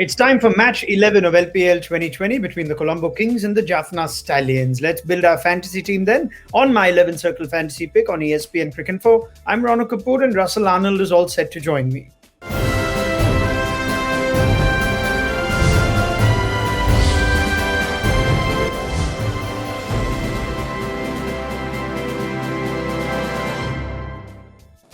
It's time for match 11 of LPL 2020 between the Colombo Kings and the Jaffna Stallions. Let's build our fantasy team then. On my 11 Circle Fantasy pick on ESPN Cricinfo, I'm Rana Kapoor and Russel Arnold is all set to join me.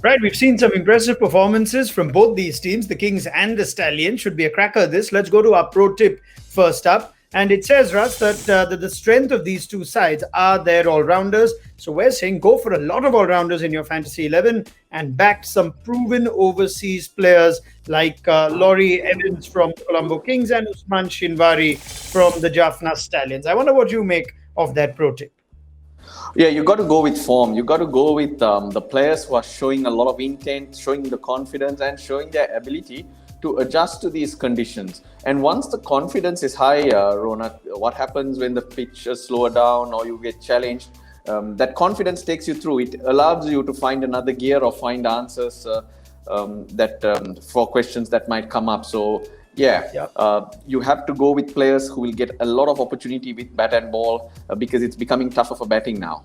Right, we've seen some impressive performances from both these teams, the Kings and the Stallions. Should be a cracker, this. Let's go to our pro tip first up. And it says, Russ, that the strength of these two sides are their all-rounders. So we're saying go for a lot of all-rounders in your Fantasy 11 and back some proven overseas players like Laurie Evans from Colombo Kings and Usman Shinwari from the Jaffna Stallions. I wonder what you make of that pro tip. Yeah, you got to go with form. You got to go with the players who are showing a lot of intent, showing the confidence and showing their ability to adjust to these conditions. And once the confidence is high, Ronak, what happens when the pitch is slower down or you get challenged, that confidence takes you through. It allows you to find another gear or find answers for questions that might come up. So you have to go with players who will get a lot of opportunity with bat and ball because it's becoming tougher for batting now.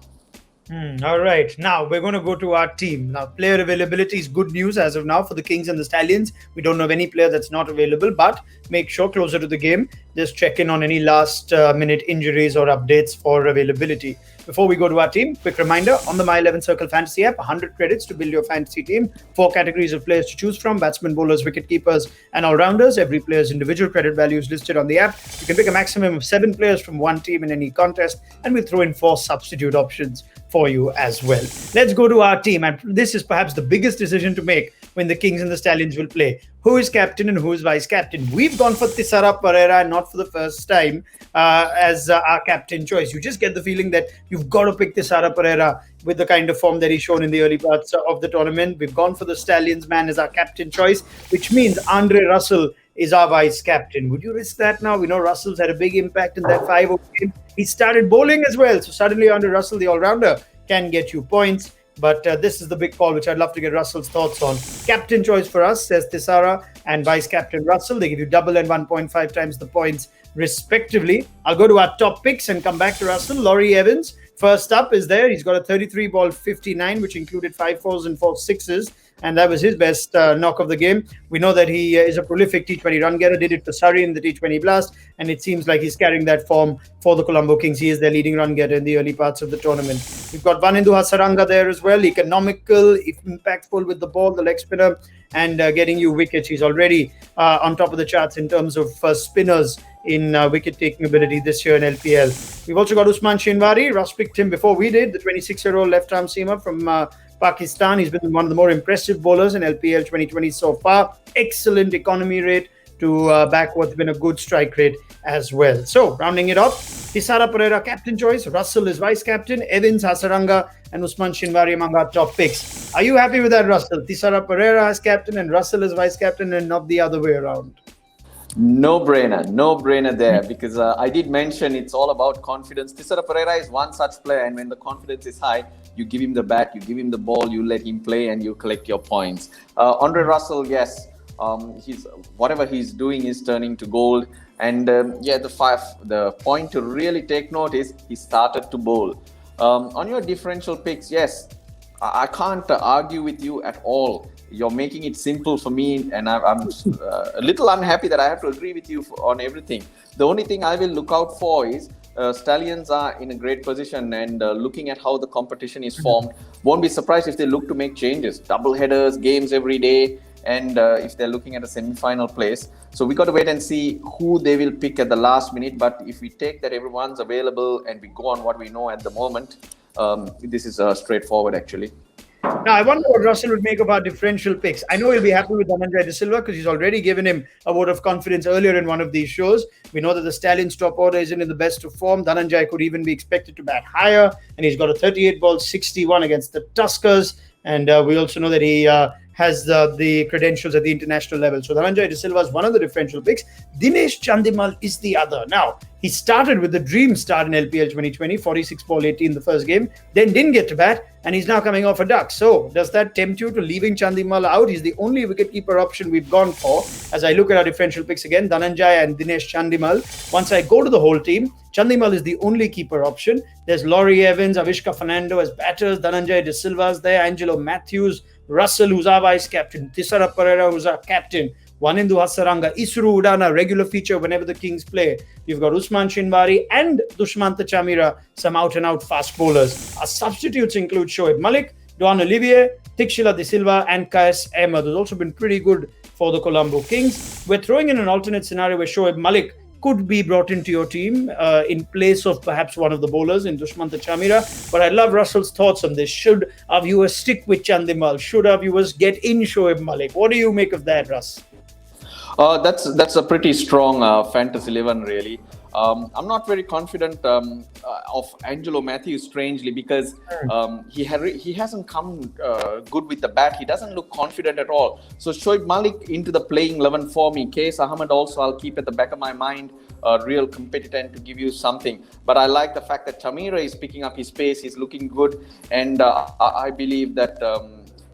All right. Now we're going to go to our team. Now, player availability is good news as of now for the Kings and the Stallions. We don't have any player that's not available, but make sure closer to the game, just check in on any last minute injuries or updates for availability. Before we go to our team, quick reminder on the My 11 Circle Fantasy app, 100 credits to build your fantasy team, 4 categories of players to choose from, batsmen, bowlers, wicket keepers, and all-rounders. Every player's individual credit value is listed on the app. You can pick a maximum of 7 players from one team in any contest, and we'll throw in 4 substitute options for you as well. Let's go to our team, and this is perhaps the biggest decision to make when the Kings and the Stallions will play. Who is captain and who is vice captain? We've gone for Thisara Perera, not for the first time, as our captain choice. You just get the feeling that you've got to pick Thisara Perera with the kind of form that he's shown in the early parts of the tournament. We've gone for the Stallions man as our captain choice, which means Andre Russell is our vice captain. Would you risk that now? We know Russell's had a big impact in that 5-over game. He started bowling as well. So suddenly Andre Russell, the all-rounder, can get you points. But this is the big call, which I'd love to get Russell's thoughts on. Captain choice for us, says Thisara, and Vice Captain Russell. They give you double and 1.5 times the points, respectively. I'll go to our top picks and come back to Russell. Laurie Evans, first up, is there. He's got a 33-ball 59, which included 5 fours and 4 sixes. And that was his best knock of the game. We know that he is a prolific T20 run getter, did it for Surrey in the T20 Blast, and it seems like he's carrying that form for the Colombo Kings. He is their leading run getter in the early parts of the tournament. We've got Vanindu Hasaranga there as well, economical, impactful with the ball, the leg spinner, and getting you wickets. He's already on top of the charts in terms of spinners in wicket-taking ability this year in LPL. We've also got Usman Shinwari. Russ picked him before we did, the 26-year-old left-arm seamer from Pakistan. He's been one of the more impressive bowlers in LPL 2020 so far. Excellent economy rate to back what's been a good strike rate as well. So, rounding it off, Thisara Perera captain choice, Russell is vice captain, Evans, Hasaranga, and Usman Shinwari among our top picks. Are you happy with that, Russell? Thisara Perera as captain and Russell as vice captain and not the other way around? No brainer there, because I did mention it's all about confidence. Thisara Perera is one such player, and when the confidence is high, you give him the bat, you give him the ball, you let him play, and you collect your points. Andre Russell, yes, whatever he's doing is turning to gold. And the point to really take note is he started to bowl. On your differential picks, yes, I can't argue with you at all. You're making it simple for me, and I'm a little unhappy that I have to agree with you on everything. The only thing I will look out for is Stallions are in a great position, and looking at how the competition is formed, won't be surprised if they look to make changes. Double headers, games every day, and if they're looking at a semi-final place. So we got to wait and see who they will pick at the last minute. But if we take that everyone's available and we go on what we know at the moment, this is straightforward actually. Now, I wonder what Russell would make of our differential picks. I know he'll be happy with Dhananjay De Silva because he's already given him a vote of confidence earlier in one of these shows. We know that the Stallions' top order isn't in the best of form. Dhananjay could even be expected to bat higher, and he's got a 38-ball 61 against the Tuskers. And we also know that he has the credentials at the international level. So Dhananjay De Silva is one of the differential picks. Dinesh Chandimal is the other. Now, he started with the dream start in LPL 2020, 46 ball 80 in the first game, then didn't get to bat, and he's now coming off a duck. So, does that tempt you to leaving Chandimal out? He's the only wicketkeeper option we've gone for. As I look at our differential picks again, Dhananjay and Dinesh Chandimal. Once I go to the whole team, Chandimal is the only keeper option. There's Laurie Evans, Avishka Fernando as batters, Dhananjay De Silva's there, Angelo Matthews, Russell, who's our vice captain, Tisara Perera, who's our captain, Wanindu Hasaranga, Isru Udana, regular feature whenever the Kings play. You've got Usman Shinwari and Dushmanta Chamira, some out-and-out fast bowlers. Our substitutes include Shoaib Malik, Don Olivier, Tikshila De Silva, and Kais Ahmed, who's also been pretty good for the Colombo Kings. We're throwing in an alternate scenario where Shoaib Malik could be brought into your team in place of perhaps one of the bowlers in Dushmanta Chamira. But I love Russell's thoughts on this. Should our viewers stick with Chandimal? Should our viewers get in Shoaib Malik? What do you make of that, Russ? That's a pretty strong fantasy 11, really. I'm not very confident of Angelo Matthews, strangely, because he hasn't come good with the bat. He doesn't look confident at all. So Shoaib Malik into the playing 11 for me. Case Ahmed also I'll keep at the back of my mind, a real competitor and to give you something. But I like the fact that Chamira is picking up his pace. He's looking good, and I believe that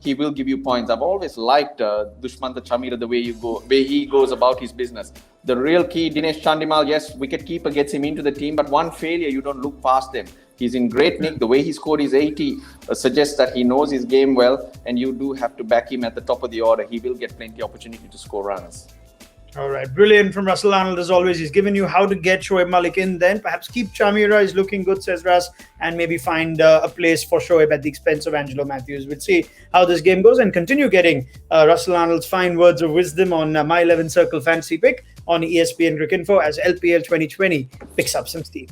he will give you points. I've always liked Dushmanta Chamira, the way he goes about his business. The real key, Dinesh Chandimal, yes, wicketkeeper gets him into the team, but one failure, you don't look past him. He's in great nick. The way he scored his 80 suggests that he knows his game well, and you do have to back him at the top of the order. He will get plenty of opportunity to score runs. All right, brilliant from Russel Arnold as always. He's given you how to get Shoaib Malik in then. Perhaps keep Chamira, is looking good, says Russ, and maybe find a place for Shoaib at the expense of Angelo Matthews. We'll see how this game goes and continue getting Russel Arnold's fine words of wisdom on My 11 Circle Fantasy Pick on ESPN Cricinfo as LPL 2020 picks up some steam.